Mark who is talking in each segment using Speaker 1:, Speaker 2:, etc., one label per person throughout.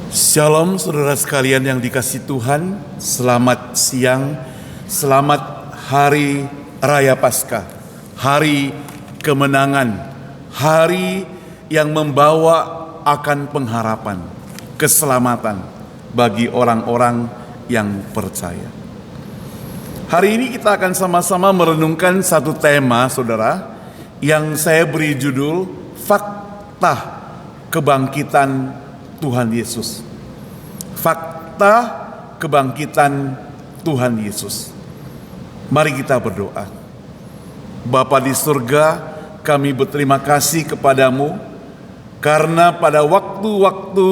Speaker 1: Shalom saudara sekalian yang dikasihi Tuhan, selamat siang, selamat hari Raya Paskah, hari kemenangan, hari yang membawa akan pengharapan, keselamatan bagi orang-orang yang percaya. Hari ini kita akan sama-sama merenungkan satu tema saudara yang saya beri judul Fakta Kebangkitan Tuhan Yesus. Fakta kebangkitan Tuhan Yesus. Mari kita berdoa. Bapa di surga, kami berterima kasih kepadamu karena pada waktu-waktu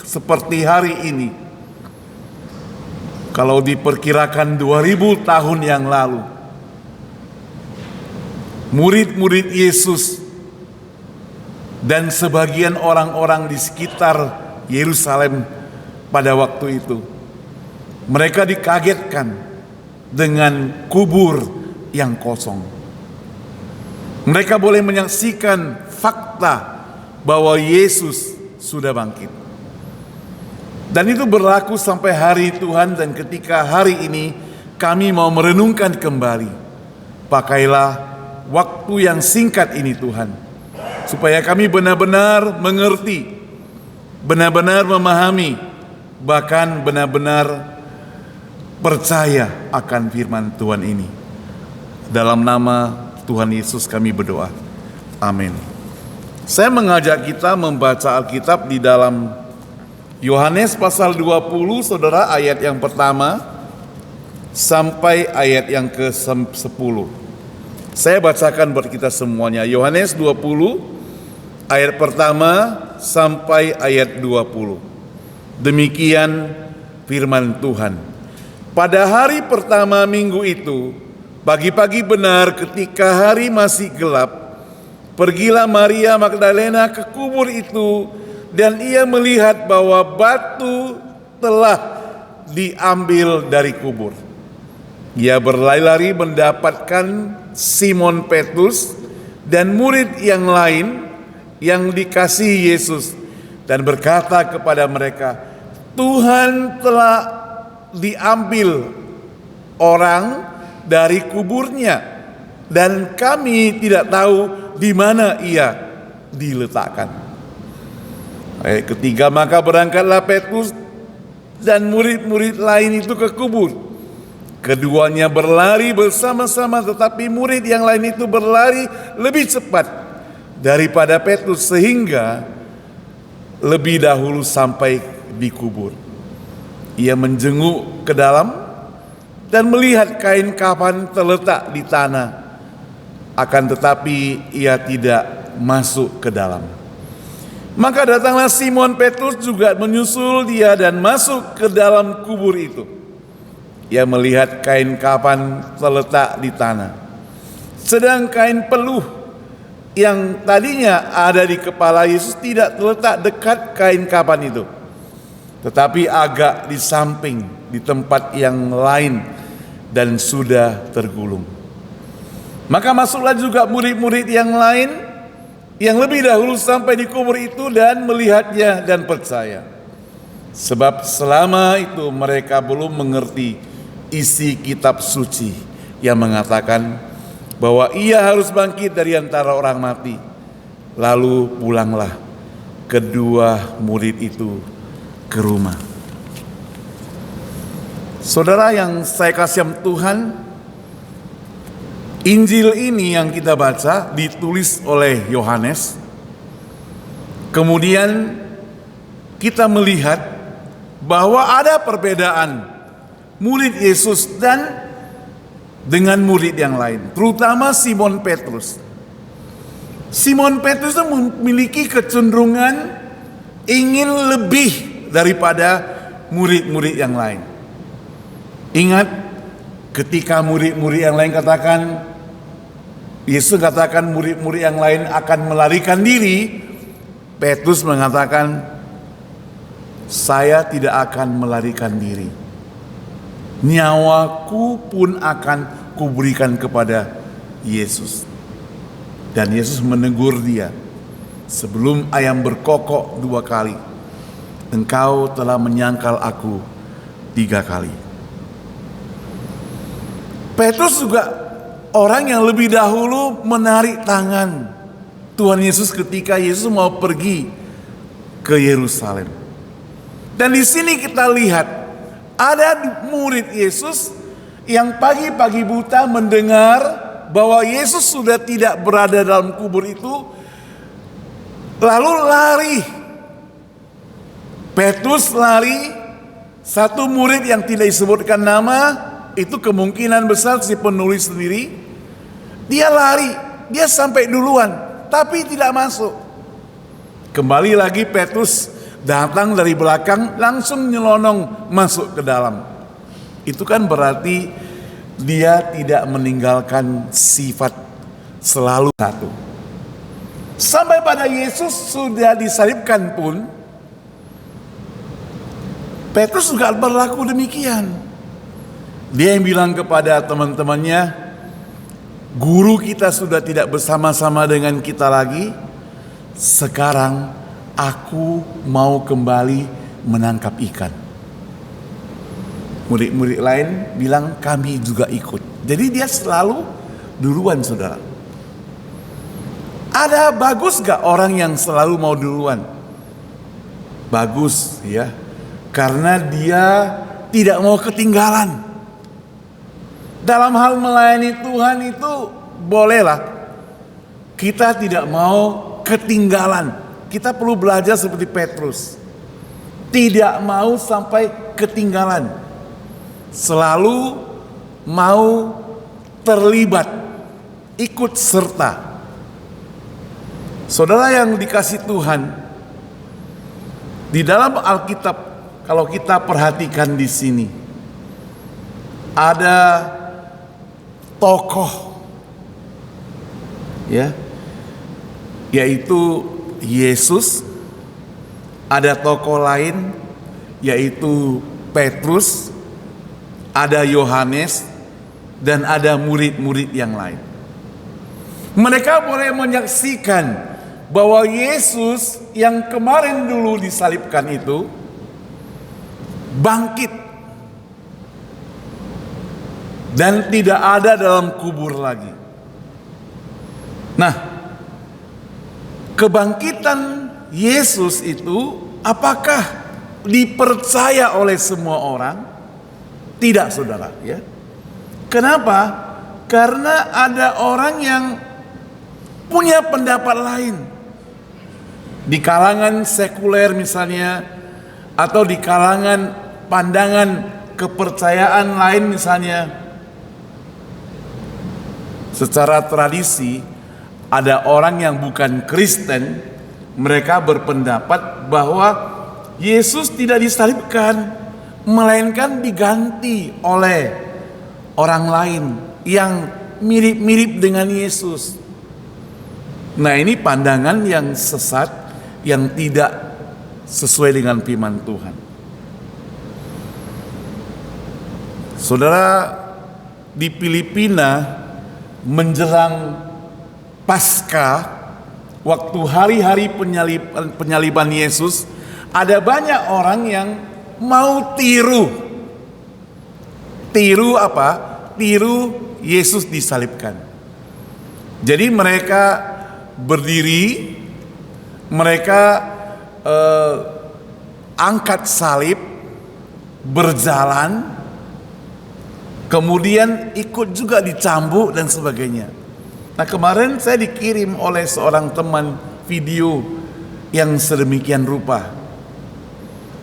Speaker 1: seperti hari ini, kalau diperkirakan 2000 tahun yang lalu, murid-murid Yesus dan sebagian orang-orang di sekitar Yerusalem pada waktu itu, mereka dikagetkan dengan kubur yang kosong. Mereka boleh menyaksikan fakta bahwa Yesus sudah bangkit. Dan itu berlaku sampai hari Tuhan, dan ketika hari ini kami mau merenungkan kembali, pakailah waktu yang singkat ini Tuhan, supaya kami benar-benar mengerti, benar-benar memahami, bahkan benar-benar percaya akan firman Tuhan ini. Dalam nama Tuhan Yesus kami berdoa. Amin. Saya mengajak kita membaca Alkitab di dalam Yohanes pasal 20, saudara, ayat yang pertama sampai ayat yang ke-10. Saya bacakan buat kita semuanya. Yohanes 20 ayat pertama sampai ayat 20. Demikian firman Tuhan. Pada hari pertama minggu itu, pagi-pagi benar ketika hari masih gelap, pergilah Maria Magdalena ke kubur itu, dan ia melihat bahwa batu telah diambil dari kubur. Ia berlari-lari mendapatkan Simon Petrus dan murid yang lain yang dikasihi Yesus, dan berkata kepada mereka, Tuhan telah diambil orang dari kuburnya, dan kami tidak tahu di mana ia diletakkan. Ayat ketiga, maka berangkatlah Petrus dan murid-murid lain itu ke kubur. Keduanya berlari bersama-sama, tetapi murid yang lain itu berlari lebih cepat daripada Petrus, sehingga lebih dahulu sampai di kubur. Ia menjenguk ke dalam dan melihat kain kafan terletak di tanah, akan tetapi ia tidak masuk ke dalam. Maka datanglah Simon Petrus juga menyusul dia dan masuk ke dalam kubur itu. Ia melihat kain kafan terletak di tanah, sedang kain peluh yang tadinya ada di kepala Yesus tidak terletak dekat kain kafan itu, tetapi agak di samping di tempat yang lain dan sudah tergulung. Maka masuklah juga murid-murid yang lain yang lebih dahulu sampai di kubur itu dan melihatnya dan percaya. Sebab selama itu mereka belum mengerti isi kitab suci yang mengatakan bahwa ia harus bangkit dari antara orang mati. Lalu pulanglah kedua murid itu ke rumah. Saudara yang saya kasih Tuhan, Injil ini yang kita baca ditulis oleh Yohanes. Kemudian kita melihat bahwa ada perbedaan murid Yesus dan dengan murid yang lain, terutama Simon Petrus. Simon Petrus memiliki kecenderungan ingin lebih daripada murid-murid yang lain. Ingat ketika murid-murid yang lain katakan, Yesus katakan murid-murid yang lain akan melarikan diri, Petrus mengatakan, saya tidak akan melarikan diri. Nyawaku pun akan kuberikan kepada Yesus. Dan Yesus menegur dia sebelum ayam berkokok 2 kali. engkau telah menyangkal aku 3 kali. Petrus juga orang yang lebih dahulu menarik tangan Tuhan Yesus ketika Yesus mau pergi ke Yerusalem. Dan di sini kita lihat ada murid Yesus yang pagi-pagi buta mendengar bahwa Yesus sudah tidak berada dalam kubur itu, lalu lari. Petrus lari, satu murid yang tidak disebutkan nama, itu kemungkinan besar si penulis sendiri. Dia lari, dia sampai duluan, tapi tidak masuk. Kembali lagi Petrus datang dari belakang, langsung nyelonong masuk ke dalam. Itu kan berarti dia tidak meninggalkan sifat selalu satu. Sampai pada Yesus sudah disalibkan pun, Petrus juga berlaku demikian. Dia yang bilang kepada teman-temannya, guru kita sudah tidak bersama-sama dengan kita lagi. Sekarang aku mau kembali menangkap ikan. Murid-murid lain bilang kami juga ikut. Jadi dia selalu duluan, saudara. Ada bagus gak orang yang selalu mau duluan? Bagus ya. Karena dia tidak mau ketinggalan. Dalam hal melayani Tuhan itu bolehlah kita tidak mau ketinggalan. Kita perlu belajar seperti Petrus. Tidak mau sampai ketinggalan. Selalu mau terlibat, ikut serta. Saudara yang dikasih Tuhan, di dalam Alkitab kalau kita perhatikan di sini ada tokoh ya, yaitu Yesus, ada tokoh lain yaitu Petrus, ada Yohanes, dan ada murid-murid yang lain. Mereka boleh menyaksikan bahwa Yesus yang kemarin dulu disalibkan itu bangkit dan tidak ada dalam kubur lagi. Nah, kebangkitan Yesus itu apakah dipercaya oleh semua orang? Tidak, saudara, ya. Kenapa? Karena ada orang yang punya pendapat lain. Di kalangan sekuler misalnya, atau di kalangan pandangan kepercayaan lain misalnya. Secara tradisi, ada orang yang bukan Kristen, mereka berpendapat bahwa Yesus tidak disalibkan, melainkan diganti oleh orang lain yang mirip-mirip dengan Yesus. Nah, ini pandangan yang sesat, yang tidak sesuai dengan firman Tuhan. Saudara, di Filipina menjelang Paskah, waktu hari-hari penyaliban Yesus, ada banyak orang yang mau tiru apa? Tiru Yesus disalibkan. Jadi mereka berdiri, mereka angkat salib, berjalan, kemudian ikut juga dicambuk dan sebagainya. Nah, kemarin saya dikirim oleh seorang teman video yang sedemikian rupa.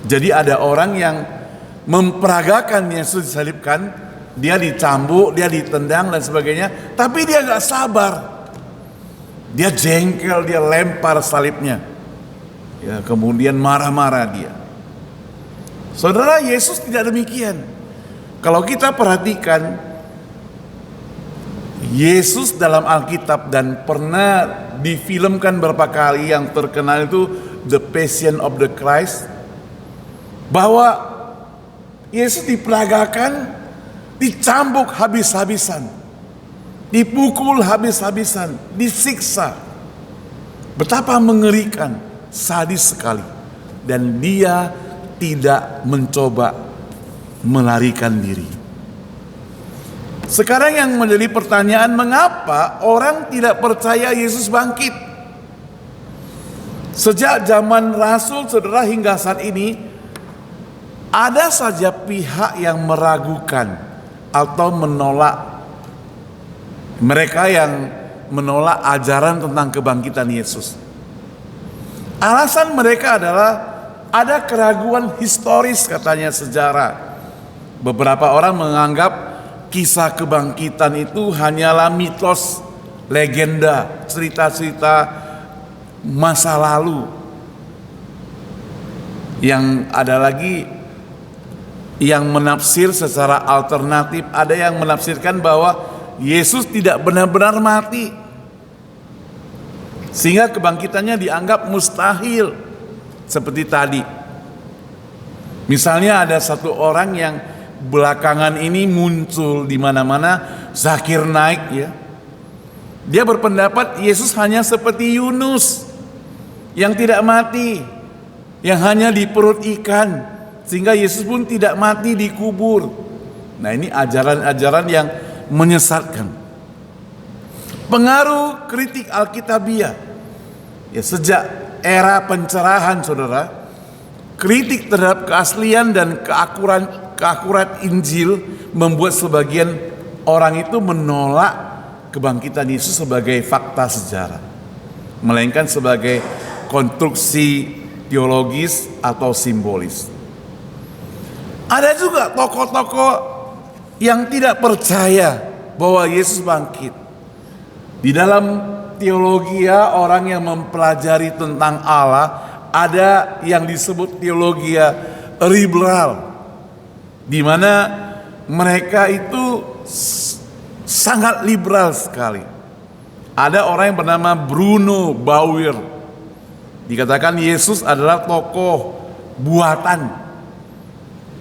Speaker 1: Jadi ada orang yang memperagakan Yesus disalibkan, dia dicambuk, dia ditendang dan sebagainya, tapi dia gak sabar. Dia jengkel, dia lempar salibnya. Ya, kemudian marah-marah dia. Saudara, Yesus tidak demikian. Kalau kita perhatikan, Yesus dalam Alkitab dan pernah difilmkan beberapa kali, yang terkenal itu The Passion of the Christ, bahwa Yesus diperagakan, dicambuk habis-habisan, dipukul habis-habisan, disiksa. Betapa mengerikan, sadis sekali. dan dia tidak mencoba melarikan diri. Sekarang yang menjadi pertanyaan, mengapa orang tidak percaya Yesus bangkit? Sejak zaman Rasul, saudara, hingga saat ini ada saja pihak yang meragukan atau menolak, mereka yang menolak ajaran tentang kebangkitan Yesus. Alasan mereka adalah ada keraguan historis, katanya sejarah. Beberapa orang menganggap kisah kebangkitan itu hanyalah mitos, legenda, cerita-cerita masa lalu. Yang ada lagi yang menafsir secara alternatif, ada yang menafsirkan bahwa Yesus tidak benar-benar mati, sehingga kebangkitannya dianggap mustahil. Seperti tadi, misalnya ada satu orang yang belakangan ini muncul di mana-mana, Zakir Naik, ya. Dia berpendapat Yesus hanya seperti Yunus yang tidak mati, yang hanya di perut ikan, sehingga Yesus pun tidak mati dikubur. Nah, ini ajaran-ajaran yang menyesatkan. Pengaruh kritik Alkitabiah, ya, sejak era pencerahan, saudara, kritik terhadap keaslian dan keakurat Injil membuat sebagian orang itu menolak kebangkitan Yesus sebagai fakta sejarah, melainkan sebagai konstruksi teologis atau simbolis. Ada juga tokoh-tokoh yang tidak percaya bahwa Yesus bangkit. Di dalam teologi, orang yang mempelajari tentang Allah, ada yang disebut teologi liberal, di mana mereka itu sangat liberal sekali. Ada orang yang bernama Bruno Bauer, dikatakan Yesus adalah tokoh buatan,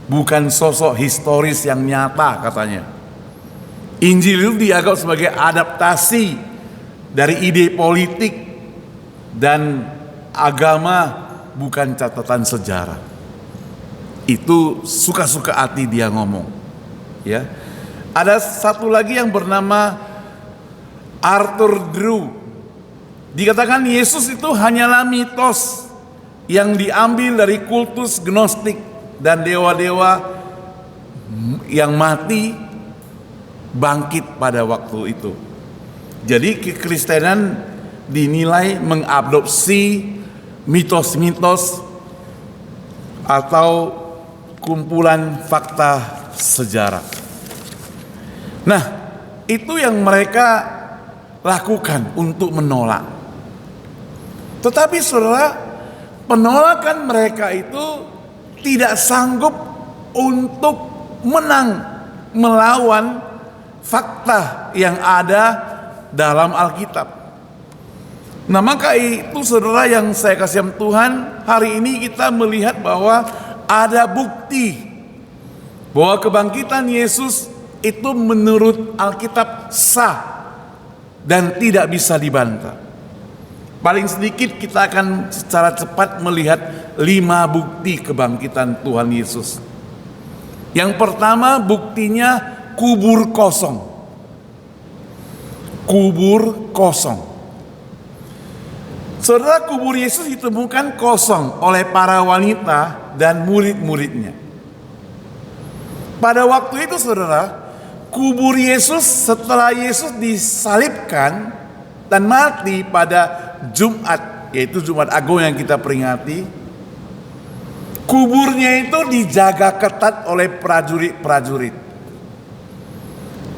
Speaker 1: bukan sosok historis yang nyata, katanya. Injil itu dianggap sebagai adaptasi dari ide politik dan agama, bukan catatan sejarah. Itu suka-suka hati dia ngomong, ya. Ada satu lagi yang bernama Arthur Drew, dikatakan Yesus itu hanyalah mitos yang diambil dari kultus Gnostik dan dewa-dewa yang mati bangkit pada waktu itu. Jadi kekristenan dinilai mengadopsi mitos-mitos atau kumpulan fakta sejarah. Nah, itu yang mereka lakukan untuk menolak. Tetapi saudara, penolakan mereka itu tidak sanggup untuk menang melawan fakta yang ada dalam Alkitab. Nah, maka itu saudara yang saya kasih Tuhan, hari ini kita melihat bahwa ada bukti bahwa kebangkitan Yesus itu menurut Alkitab sah dan tidak bisa dibantah. Paling sedikit kita akan secara cepat melihat 5 bukti kebangkitan Tuhan Yesus. Yang pertama, buktinya kubur kosong. Kubur kosong. Saudara, kubur Yesus ditemukan kosong oleh para wanita dan murid-muridnya. Pada waktu itu saudara, kubur Yesus setelah Yesus disalibkan dan mati pada Jumat, yaitu Jumat Agung yang kita peringati, kuburnya itu dijaga ketat oleh prajurit-prajurit.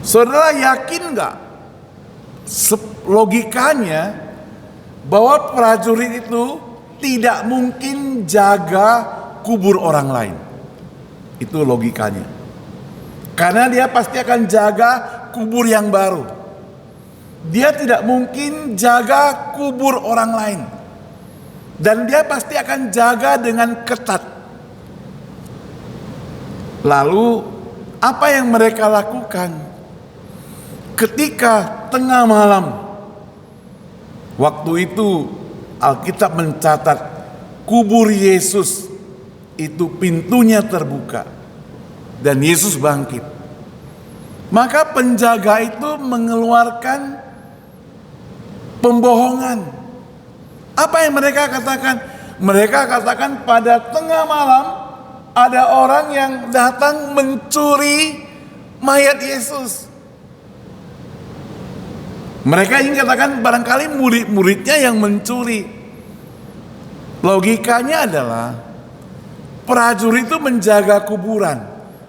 Speaker 1: Saudara yakin gak logikanya bahwa prajurit itu tidak mungkin jaga kubur orang lain? Itu logikanya. Karena dia pasti akan jaga kubur yang baru. Dia tidak mungkin jaga kubur orang lain. Dan dia pasti akan jaga dengan ketat. Lalu apa yang mereka lakukan? Ketika tengah malam, waktu itu Alkitab mencatat kubur Yesus itu pintunya terbuka dan Yesus bangkit, maka penjaga itu mengeluarkan pembohongan. Apa yang mereka katakan? Mereka katakan pada tengah malam ada orang yang datang mencuri mayat Yesus. Mereka ingin katakan barangkali murid-muridnya yang mencuri. Logikanya adalah prajurit itu menjaga kuburan,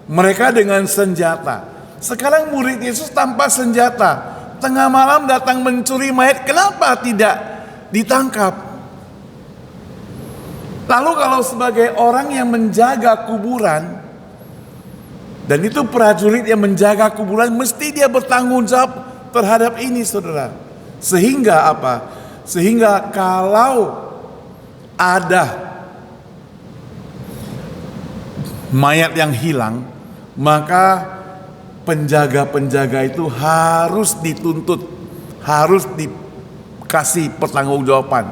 Speaker 1: mereka dengan senjata. Sekarang murid Yesus tanpa senjata, tengah malam datang mencuri mayat, kenapa tidak ditangkap? Lalu kalau sebagai orang yang menjaga kuburan, dan itu prajurit yang menjaga kuburan, mesti dia bertanggung jawab terhadap ini, saudara. Sehingga apa? Sehingga kalau ada mayat yang hilang, maka penjaga-penjaga itu harus dituntut, harus dikasih pertanggungjawaban,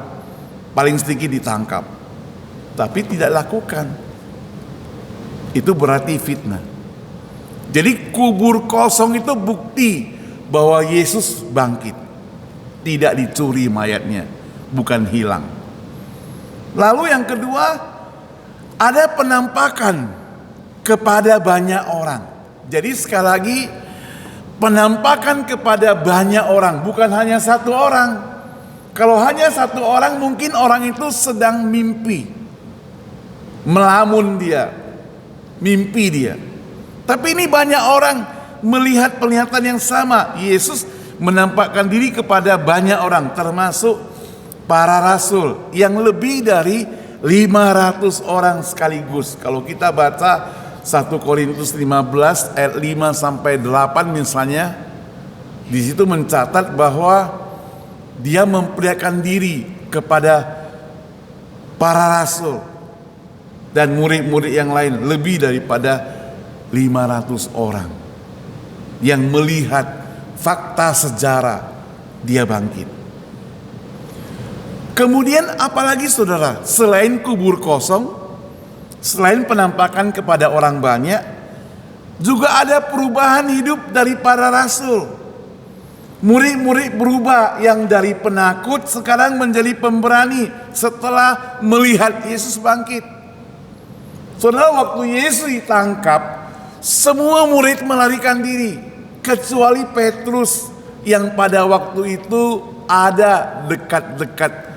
Speaker 1: paling sedikit ditangkap. Tapi tidak lakukan. Itu berarti fitnah. Jadi kubur kosong itu bukti bahwa Yesus bangkit, tidak dicuri mayatnya, bukan hilang. Lalu yang kedua, ada penampakan kepada banyak orang. Jadi sekali lagi, penampakan kepada banyak orang, bukan hanya satu orang. Kalau hanya satu orang, mungkin orang itu sedang mimpi, melamun dia, mimpi dia. Tapi ini banyak orang melihat penglihatan yang sama. Yesus menampakkan diri kepada banyak orang, termasuk para rasul yang lebih dari 500 orang sekaligus. Kalau kita baca 1 Korintus 15 ayat 5 sampai 8 misalnya, di situ mencatat bahwa dia memperlihatkan diri kepada para rasul dan murid-murid yang lain, lebih daripada 500 orang yang melihat fakta sejarah dia bangkit. Kemudian apalagi saudara, selain kubur kosong, selain penampakan kepada orang banyak, juga ada perubahan hidup dari para rasul. Murid-murid berubah, yang dari penakut sekarang menjadi pemberani setelah melihat Yesus bangkit. Saudara, waktu Yesus ditangkap, semua murid melarikan diri kecuali Petrus yang pada waktu itu ada dekat-dekat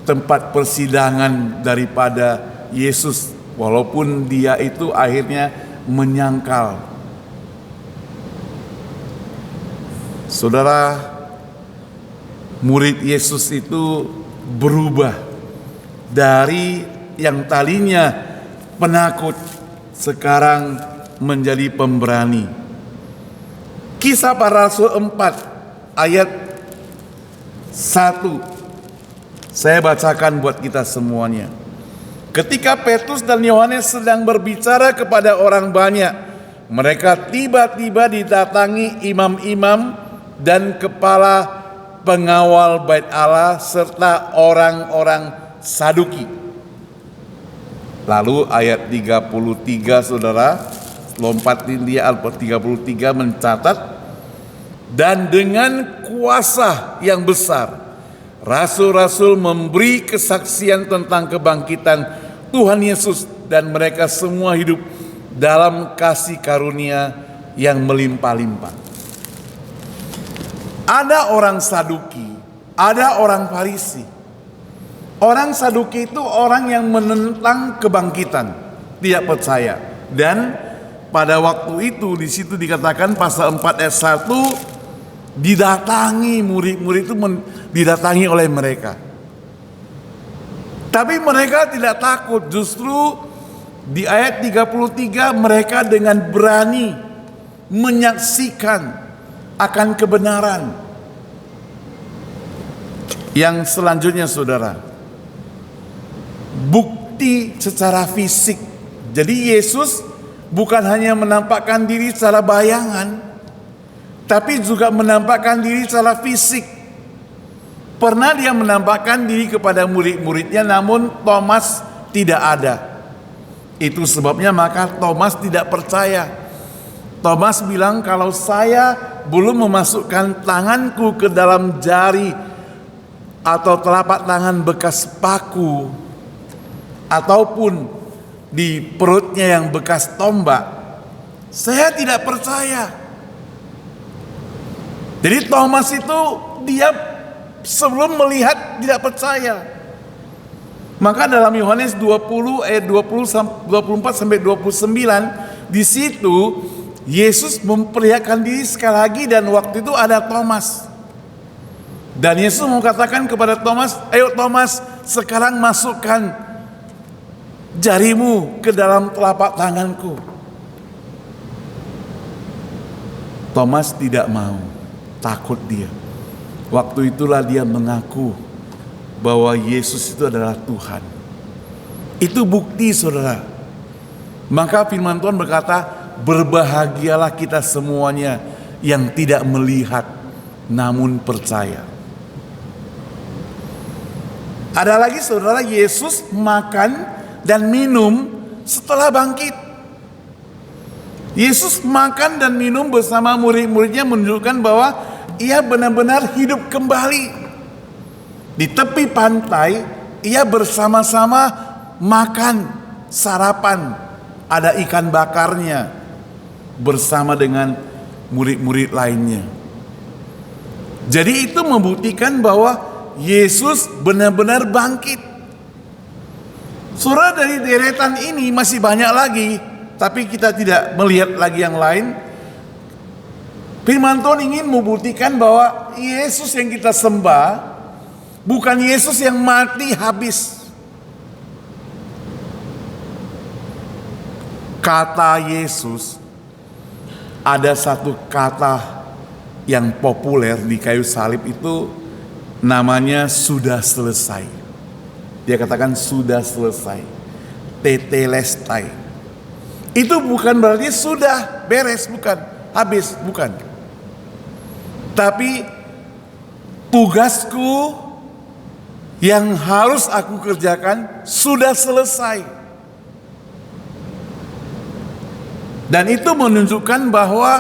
Speaker 1: tempat persidangan daripada Yesus, walaupun dia itu akhirnya menyangkal. Saudara, murid Yesus itu berubah dari yang tadinya penakut sekarang menjadi pemberani. Kisah Para Rasul 4 ayat 1 saya bacakan buat kita semuanya. Ketika Petrus dan Yohanes sedang berbicara kepada orang banyak, mereka tiba-tiba didatangi imam-imam dan kepala pengawal bait Allah serta orang-orang Saduki. Lalu ayat 33 saudara, lompatin dia Al-Fatihah 33 mencatat, dan dengan kuasa yang besar rasul-rasul memberi kesaksian tentang kebangkitan Tuhan Yesus, dan mereka semua hidup dalam kasih karunia yang melimpah-limpah. Ada orang Saduki, ada orang Farisi. Orang Saduki itu orang yang menentang kebangkitan, tidak percaya. Dan pada waktu itu di situ dikatakan pasal 4 ayat 1, didatangi murid-murid itu didatangi oleh mereka. Tapi mereka tidak takut, justru di ayat 33 mereka dengan berani menyaksikan akan kebenaran. Yang selanjutnya saudara, bukti secara fisik. Jadi Yesus bukan hanya menampakkan diri secara bayangan, tapi juga menampakkan diri secara fisik. Pernah dia menampakkan diri kepada murid-muridnya, namun Thomas tidak ada. Itu sebabnya maka Thomas tidak percaya. Thomas bilang, kalau saya belum memasukkan tanganku ke dalam jari atau telapak tangan bekas paku, ataupun di perutnya yang bekas tombak, saya tidak percaya. Jadi Thomas itu dia sebelum melihat tidak percaya. Maka dalam Yohanes 20 ayat 24 sampai 29, di situ Yesus memperlihatkan diri sekali lagi, dan waktu itu ada Thomas. Dan Yesus mengatakan kepada Thomas, ayo Thomas, sekarang masukkan jarimu ke dalam telapak tanganku. Thomas tidak mau, takut dia. Waktu itulah dia mengaku bahwa Yesus itu adalah Tuhan. Itu bukti, saudara. Maka firman Tuhan berkata, berbahagialah kita semuanya yang tidak melihat namun percaya. Ada lagi, saudara, Yesus makan dan minum setelah bangkit. Yesus makan dan minum bersama murid-muridnya menunjukkan bahwa ia benar-benar hidup kembali. Di tepi pantai, ia bersama-sama makan, sarapan, ada ikan bakarnya bersama dengan murid-murid lainnya. Jadi itu membuktikan bahwa Yesus benar-benar bangkit. Saudara, dari deretan ini masih banyak lagi, tapi kita tidak melihat lagi yang lain. Firman Tuhan ingin membuktikan bahwa Yesus yang kita sembah bukan Yesus yang mati habis. Kata Yesus, ada satu kata yang populer di kayu salib itu namanya sudah selesai. Dia katakan sudah selesai. Tetelestai. Itu bukan berarti sudah beres, bukan. Habis, bukan. Tapi tugasku yang harus aku kerjakan sudah selesai. Dan itu menunjukkan bahwa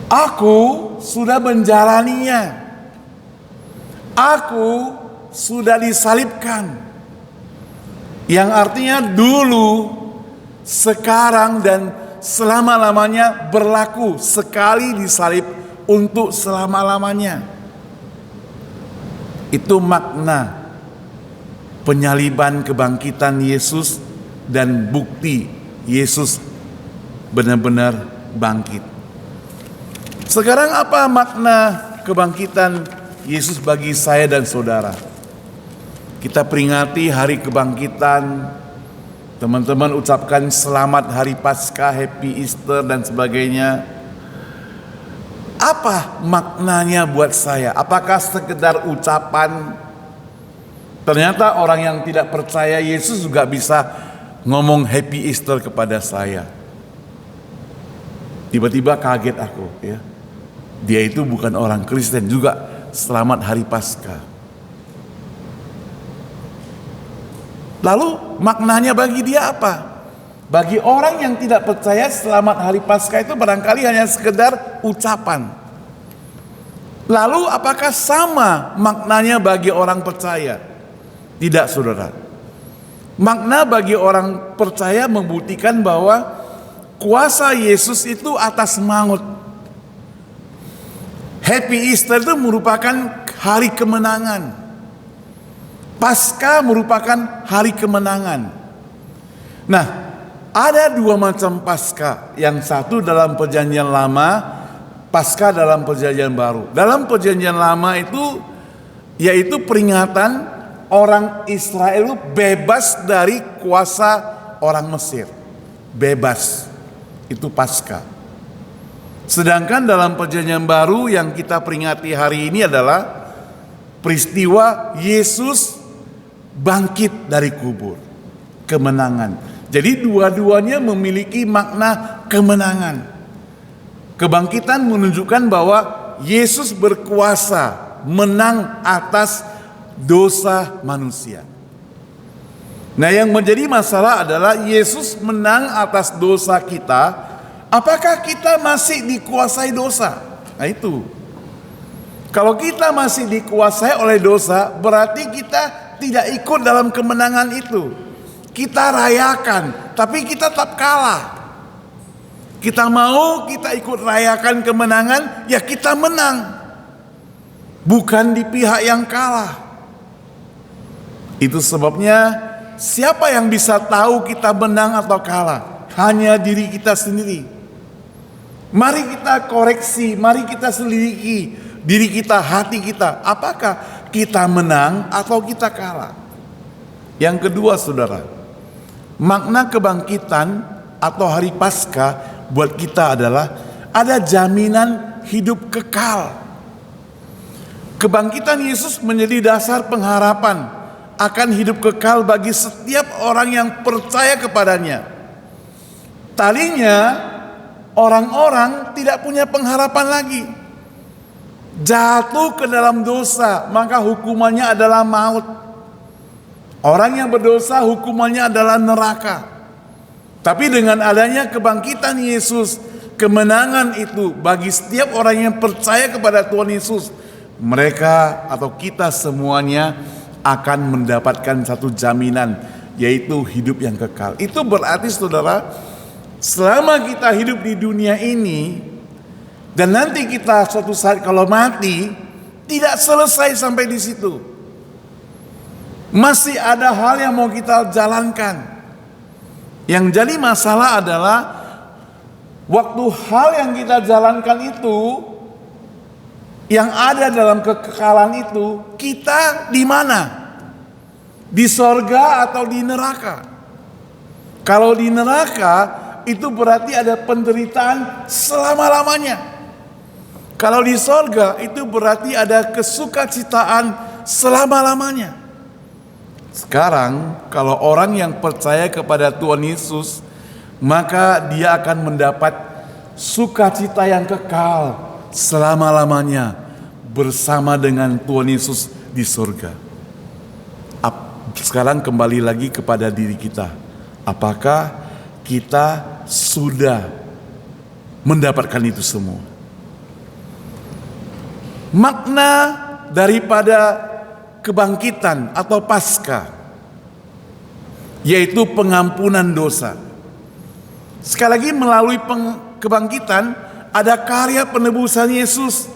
Speaker 1: aku sudah menjalaninya. Aku sudah disalibkan. Yang artinya dulu, sekarang, dan selama-lamanya berlaku. Sekali disalib untuk selama-lamanya. Itu makna penyaliban kebangkitan Yesus dan bukti Yesus benar-benar bangkit. Sekarang apa makna kebangkitan Yesus bagi saya dan saudara? Kita peringati hari kebangkitan. Teman-teman ucapkan selamat hari Paskah, Happy Easter dan sebagainya. Apa maknanya buat saya? Apakah sekedar ucapan? Ternyata orang yang tidak percaya Yesus juga bisa ngomong Happy Easter kepada saya. Tiba-tiba kaget aku, ya. Dia itu bukan orang Kristen juga selamat hari Paskah. Lalu maknanya bagi dia apa? Bagi orang yang tidak percaya, selamat hari Paskah itu barangkali hanya sekedar ucapan. Lalu apakah sama maknanya bagi orang percaya? Tidak, saudara. Makna bagi orang percaya membuktikan bahwa kuasa Yesus itu atas maut. Happy Easter itu merupakan hari kemenangan. Paskah merupakan hari kemenangan. Nah, ada dua macam Paskah. Yang satu dalam Perjanjian Lama, Paskah dalam Perjanjian Baru. Dalam Perjanjian Lama itu yaitu peringatan orang Israel bebas dari kuasa orang Mesir. Bebas. Itu Paskah. Sedangkan dalam Perjanjian Baru yang kita peringati hari ini adalah peristiwa Yesus bangkit dari kubur. Kemenangan. Jadi dua-duanya memiliki makna kemenangan. Kebangkitan menunjukkan bahwa Yesus berkuasa menang atas dosa manusia. Nah, yang menjadi masalah adalah Yesus menang atas dosa kita. Apakah kita masih dikuasai dosa? Nah itu. Kalau kita masih dikuasai oleh dosa, berarti kita tidak ikut dalam kemenangan itu. Kita rayakan, tapi kita tetap kalah. Kita mau kita ikut rayakan kemenangan, ya kita menang. Bukan di pihak yang kalah. Itu sebabnya siapa yang bisa tahu kita menang atau kalah? Hanya diri kita sendiri. Mari kita koreksi, mari kita selidiki diri kita, hati kita. Apakah kita menang atau kita kalah? Yang kedua, saudara, makna kebangkitan atau hari Paskah buat kita adalah ada jaminan hidup kekal. Kebangkitan Yesus menjadi dasar pengharapan akan hidup kekal bagi setiap orang yang percaya kepadanya. Tadinya orang-orang tidak punya pengharapan lagi. Jatuh ke dalam dosa, maka hukumannya adalah maut. Orang yang berdosa hukumannya adalah neraka. Tapi dengan adanya kebangkitan Yesus, kemenangan itu bagi setiap orang yang percaya kepada Tuhan Yesus, mereka atau kita semuanya akan mendapatkan satu jaminan, yaitu hidup yang kekal. Itu berarti, saudara, selama kita hidup di dunia ini dan nanti kita suatu saat kalau mati, tidak selesai sampai di situ. Masih ada hal yang mau kita jalankan. Yang jadi masalah adalah waktu hal yang kita jalankan itu, yang ada dalam kekekalan itu, kita di mana? Di sorga atau di neraka? Kalau di neraka, itu berarti ada penderitaan selama-lamanya. Kalau di sorga, itu berarti ada kesukacitaan selama-lamanya. Sekarang, kalau orang yang percaya kepada Tuhan Yesus, maka dia akan mendapat sukacita yang kekal selama-lamanya bersama dengan Tuhan Yesus di surga. Sekarang kembali lagi kepada diri kita. Apakah kita sudah mendapatkan itu semua? Makna daripada kebangkitan atau Paskah, yaitu pengampunan dosa. Sekali lagi, melalui kebangkitan ada karya penebusan Yesus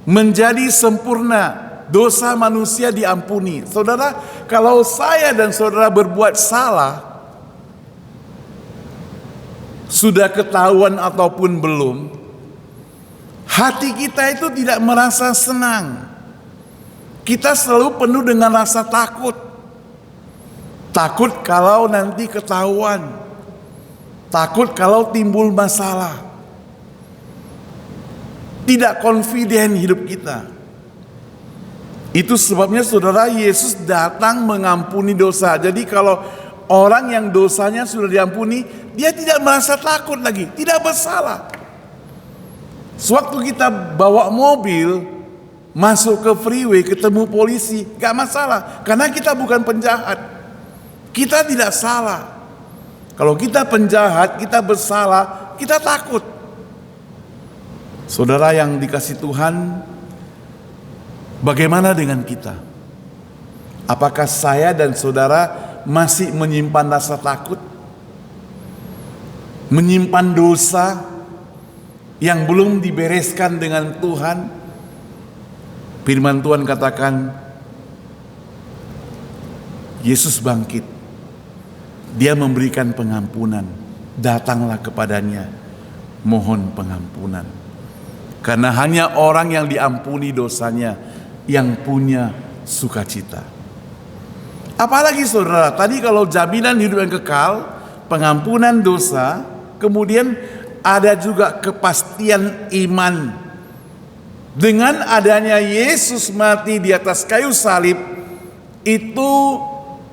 Speaker 1: menjadi sempurna, dosa manusia diampuni. Saudara, kalau saya dan saudara berbuat salah, sudah ketahuan ataupun belum, hati kita itu tidak merasa senang. Kita selalu penuh dengan rasa takut. Takut kalau nanti ketahuan. Takut kalau timbul masalah. Tidak confident hidup kita. Itu sebabnya, saudara, Yesus datang mengampuni dosa. Jadi kalau orang yang dosanya sudah diampuni, dia tidak merasa takut lagi, tidak bersalah. Sewaktu kita bawa mobil masuk ke freeway, ketemu polisi, gak masalah, karena kita bukan penjahat. Kita tidak salah. Kalau kita penjahat, kita bersalah, kita takut. Saudara yang dikasih Tuhan, bagaimana dengan kita? Apakah saya dan saudara masih menyimpan rasa takut? Menyimpan dosa yang belum dibereskan dengan Tuhan? Firman Tuhan katakan, Yesus bangkit. Dia memberikan pengampunan. Datanglah kepadanya, mohon pengampunan. Karena hanya orang yang diampuni dosanya yang punya sukacita. Apalagi, saudara, tadi kalau jaminan hidup yang kekal, pengampunan dosa, kemudian ada juga kepastian iman. Dengan adanya Yesus mati di atas kayu salib, itu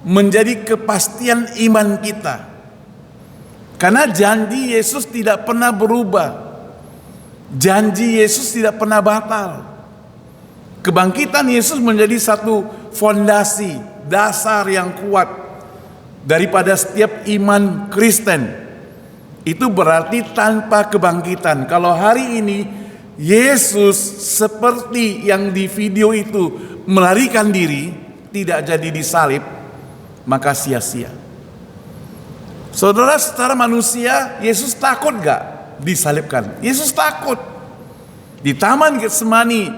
Speaker 1: menjadi kepastian iman kita. Karena janji Yesus tidak pernah berubah. Janji Yesus tidak pernah batal. Kebangkitan Yesus menjadi satu fondasi, dasar yang kuat daripada setiap iman Kristen. Itu berarti tanpa kebangkitan, kalau hari ini Yesus seperti yang di video itu melarikan diri, tidak jadi disalib, maka sia-sia. Saudara, secara manusia Yesus takut gak disalibkan? Yesus takut. Di Taman Getsemani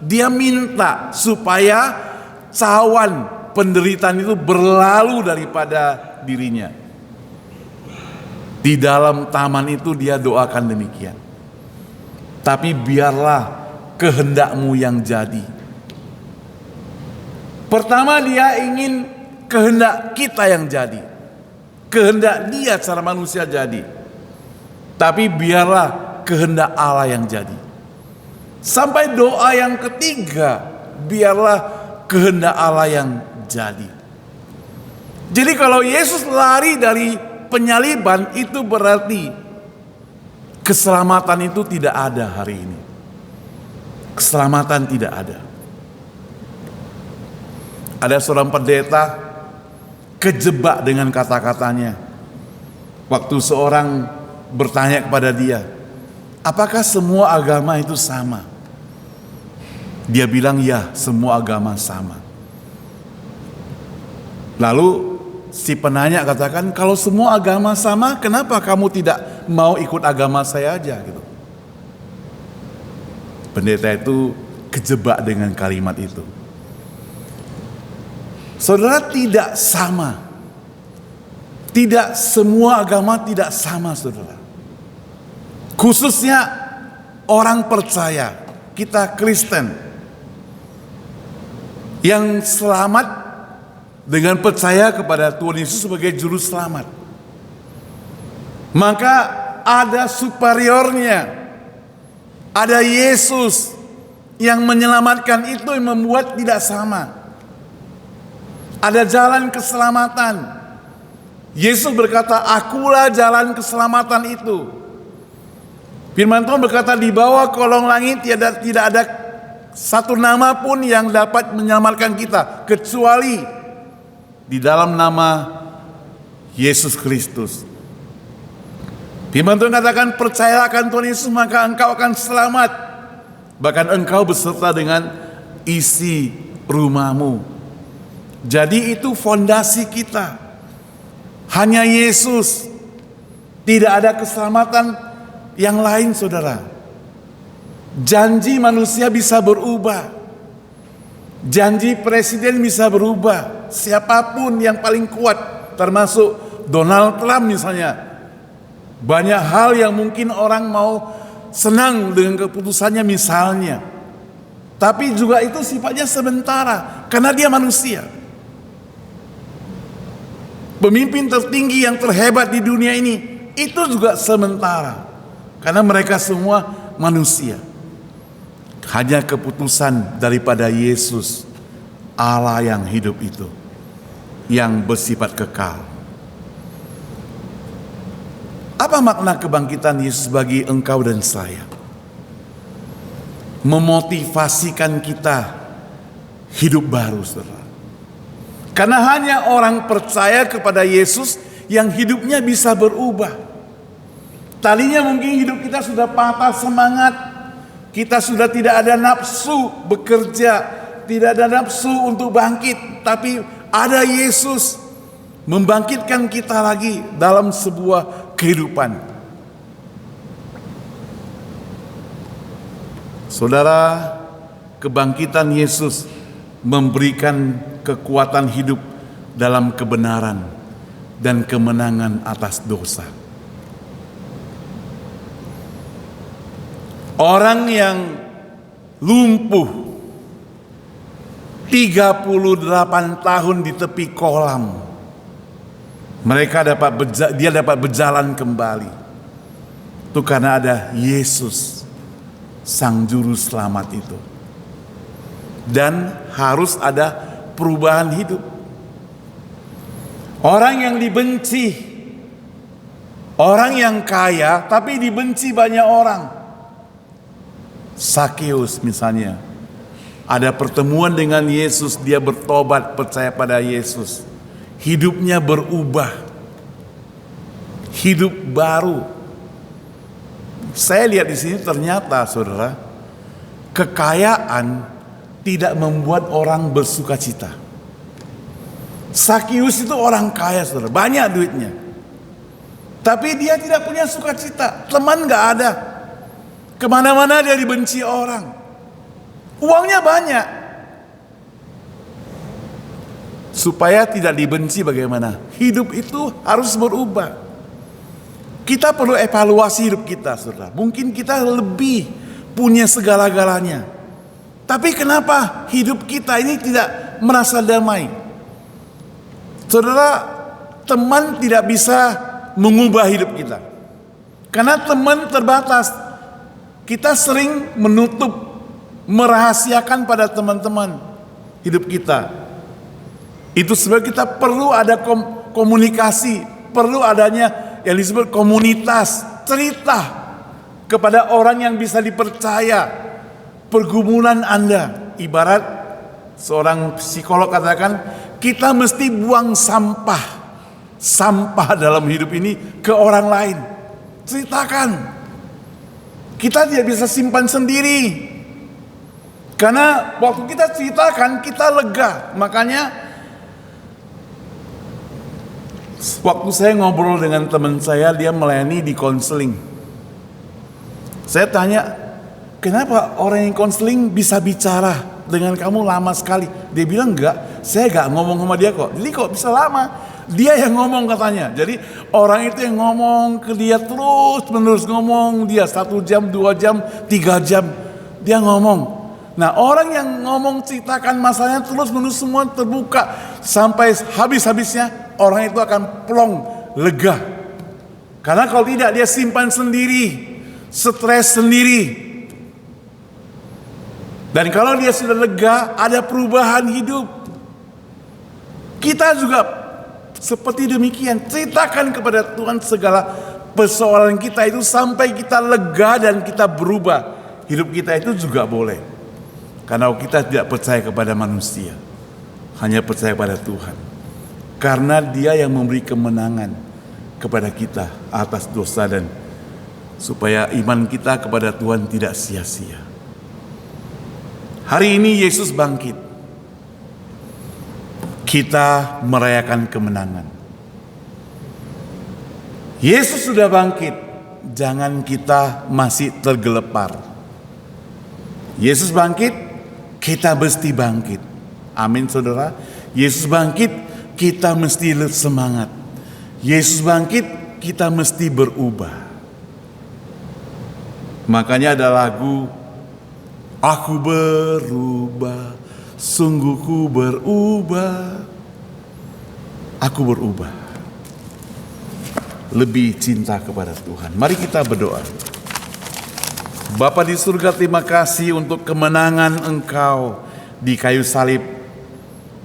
Speaker 1: dia minta supaya cawan penderitaan itu berlalu daripada dirinya. Di dalam taman itu dia doakan demikian. Tapi biarlah kehendakmu yang jadi. Pertama dia ingin kehendak kita yang jadi. Kehendak dia secara manusia jadi. Tapi biarlah kehendak Allah yang jadi. Sampai doa yang ketiga, biarlah kehendak Allah yang jadi. Jadi kalau Yesus lari dari penyaliban, itu berarti keselamatan itu tidak ada hari ini. Keselamatan tidak ada. Ada seorang pendeta kejebak dengan kata-katanya. Waktu seorang bertanya kepada dia, apakah semua agama itu sama? Dia bilang, ya, semua agama sama. Lalu si penanya katakan, kalau semua agama sama, kenapa kamu tidak mau ikut agama saya aja gitu. Pendeta itu kejebak dengan kalimat itu. Saudara, tidak sama. Tidak semua agama tidak sama, saudara. Khususnya orang percaya, kita Kristen yang selamat dengan percaya kepada Tuhan Yesus sebagai juru selamat. Maka ada superiornya, ada Yesus yang menyelamatkan, itu yang membuat tidak sama. Ada jalan keselamatan. Yesus berkata, akulah jalan keselamatan itu. Firman Tuhan berkata, di bawah kolong langit tidak ada satu nama pun yang dapat menyelamatkan kita kecuali di dalam nama Yesus Kristus. Firman Tuhan katakan, percayalah akan Tuhan Yesus maka engkau akan selamat, bahkan engkau beserta dengan isi rumahmu. Jadi itu fondasi kita. Hanya Yesus. Tidak ada keselamatan yang lain, saudara. Janji manusia bisa berubah. Janji presiden bisa berubah. Siapapun yang paling kuat, termasuk Donald Trump misalnya. Banyak hal yang mungkin orang mau senang dengan keputusannya misalnya. Tapi juga itu sifatnya sementara, karena dia manusia. Pemimpin tertinggi yang terhebat di dunia ini, itu juga sementara. Karena mereka semua manusia. Hanya keputusan daripada Yesus, Allah yang hidup itu, yang bersifat kekal. Apa makna kebangkitan Yesus bagi engkau dan saya? Memotivasikan kita hidup baru, saudara. Karena hanya orang percaya kepada Yesus yang hidupnya bisa berubah. Tadinya mungkin hidup kita sudah patah semangat, kita sudah tidak ada nafsu bekerja, tidak ada nafsu untuk bangkit, tapi ada Yesus membangkitkan kita lagi dalam sebuah kehidupan. Saudara, kebangkitan Yesus memberikan kekuatan hidup dalam kebenaran dan kemenangan atas dosa. Orang yang lumpuh 38 tahun di tepi kolam, dia dapat berjalan kembali. Itu karena ada Yesus, Sang Juru Selamat itu. Dan harus ada perubahan hidup. Orang yang dibenci, orang yang kaya tapi dibenci banyak orang. Sakeus misalnya, ada pertemuan dengan Yesus, dia bertobat, percaya pada Yesus. Hidupnya berubah. Hidup baru. Saya lihat di sini ternyata saudara, kekayaan tidak membuat orang bersukacita. Sakeus itu orang kaya saudara, banyak duitnya. Tapi dia tidak punya sukacita, teman gak ada. Kemana-mana dia dibenci orang. Uangnya banyak. Supaya tidak dibenci bagaimana? Hidup itu harus berubah. Kita perlu evaluasi hidup kita saudara. Mungkin kita lebih punya segala-galanya. Tapi kenapa hidup kita ini tidak merasa damai? Saudara, teman tidak bisa mengubah hidup kita. Karena teman terbatas. Kita sering menutup, merahasiakan pada teman-teman hidup kita. Itu sebab kita perlu ada komunikasi, perlu adanya yang disebut komunitas, cerita kepada orang yang bisa dipercaya. Pergumulan Anda, ibarat seorang psikolog katakan, kita mesti buang sampah dalam hidup ini ke orang lain. Ceritakan. Kita tidak bisa simpan sendiri. Karena waktu kita ceritakan, kita lega. Makanya waktu saya ngobrol dengan teman saya, dia melayani di konseling. Saya tanya, kenapa orang yang konseling bisa bicara dengan kamu lama sekali? Dia bilang enggak, saya enggak ngomong sama dia kok. Jadi kok bisa lama? Dia yang ngomong katanya. Jadi orang itu yang ngomong ke dia terus menerus ngomong. Dia 1 jam, 2 jam, 3 jam. Dia ngomong. Nah orang yang ngomong ceritakan masalahnya terus menerus semua terbuka. Sampai habis-habisnya orang itu akan plong, lega. Karena kalau tidak dia simpan sendiri. Stres sendiri. Dan kalau dia sudah lega, ada perubahan hidup. Kita juga seperti demikian, ceritakan kepada Tuhan segala persoalan kita itu sampai kita lega dan kita berubah. Hidup kita itu juga boleh. Karena kita tidak percaya kepada manusia, hanya percaya pada Tuhan. Karena Dia yang memberi kemenangan kepada kita atas dosa dan supaya iman kita kepada Tuhan tidak sia-sia. Hari ini Yesus bangkit. Kita merayakan kemenangan. Yesus sudah bangkit, jangan kita masih tergelepar. Yesus bangkit, kita mesti bangkit. Amin saudara. Yesus bangkit, kita mesti semangat. Yesus bangkit, kita mesti berubah. Makanya ada lagu, aku berubah, sungguh ku berubah. Aku berubah. Lebih cinta kepada Tuhan. Mari kita berdoa. Bapa di surga, terima kasih untuk kemenangan Engkau di kayu salib.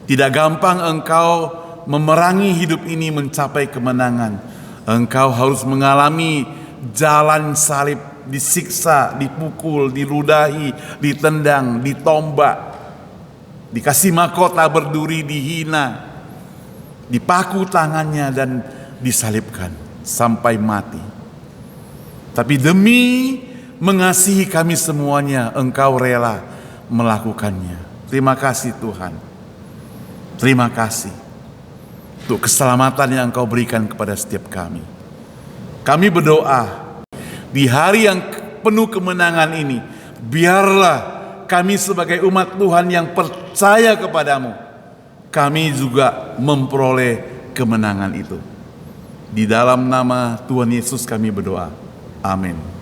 Speaker 1: Tidak gampang Engkau memerangi hidup ini mencapai kemenangan. Engkau harus mengalami jalan salib, disiksa, dipukul, diludahi, ditendang, ditombak, dikasih mahkota berduri, dihina, dipaku tangannya dan disalibkan sampai mati. Tapi demi mengasihi kami semuanya, Engkau rela melakukannya. Terima kasih Tuhan. Terima kasih untuk keselamatan yang Engkau berikan kepada setiap kami. Kami berdoa di hari yang penuh kemenangan ini, biarlah kami sebagai umat Tuhan yang percaya kepadamu, kami juga memperoleh kemenangan itu. Di dalam nama Tuhan Yesus kami berdoa. Amin.